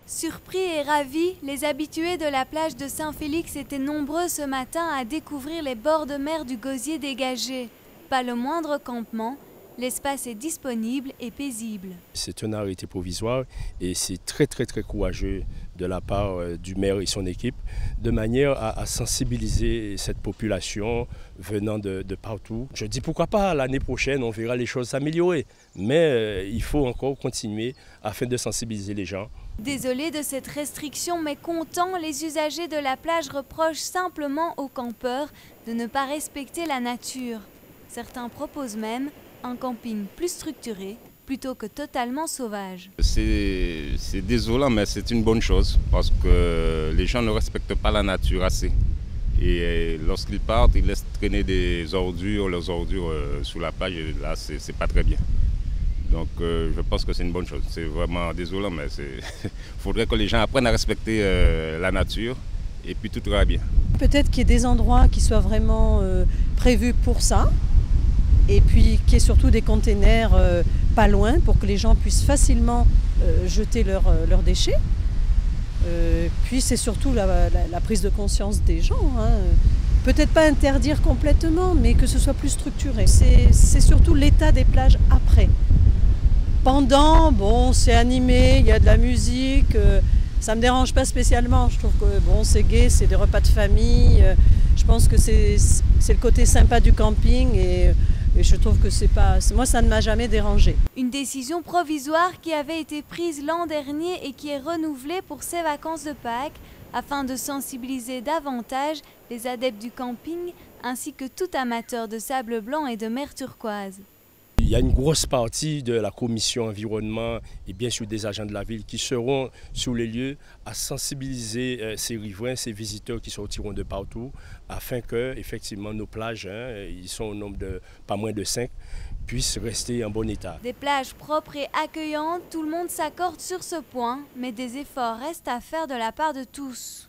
Surpris et ravis, les habitués de la plage de Saint-Félix étaient nombreux ce matin à découvrir les bords de mer du Gosier dégagés. Pas le moindre campement, l'espace est disponible et paisible. C'est un arrêté provisoire et c'est très courageux de la part du maire et son équipe, de manière à sensibiliser cette population venant de partout. Je dis pourquoi pas, l'année prochaine on verra les choses s'améliorer, mais il faut encore continuer afin de sensibiliser les gens. Désolés de cette restriction mais contents, les usagers de la plage reprochent simplement aux campeurs de ne pas respecter la nature. Certains proposent même un camping plus structuré plutôt que totalement sauvage. C'est désolant, mais c'est une bonne chose parce que les gens ne respectent pas la nature assez. Et lorsqu'ils partent, ils laissent traîner leurs ordures sous la plage et là, c'est pas très bien. Donc je pense que c'est une bonne chose. C'est vraiment désolant, mais il faudrait que les gens apprennent à respecter la nature et puis tout ira bien. Peut-être qu'il y ait des endroits qui soient vraiment prévus pour ça. Et puis qu'il y ait surtout des containers pas loin pour que les gens puissent facilement jeter leurs déchets. Puis c'est surtout la prise de conscience des gens. Hein. Peut-être pas interdire complètement, mais que ce soit plus structuré. C'est surtout l'état des plages après. Pendant, bon, c'est animé, il y a de la musique, ça ne me dérange pas spécialement. Je trouve que bon, c'est gai, c'est des repas de famille. Je pense que c'est le côté sympa du camping et je trouve que moi ça ne m'a jamais dérangé. Une décision provisoire qui avait été prise l'an dernier et qui est renouvelée pour ces vacances de Pâques afin de sensibiliser davantage les adeptes du camping ainsi que tout amateur de sable blanc et de mer turquoise. Il y a une grosse partie de la commission environnement et bien sûr des agents de la ville qui seront sur les lieux à sensibiliser ces riverains, ces visiteurs qui sortiront de partout afin que effectivement nos plages, ils sont au nombre de pas moins de 5, puissent rester en bon état. Des plages propres et accueillantes, tout le monde s'accorde sur ce point, mais des efforts restent à faire de la part de tous.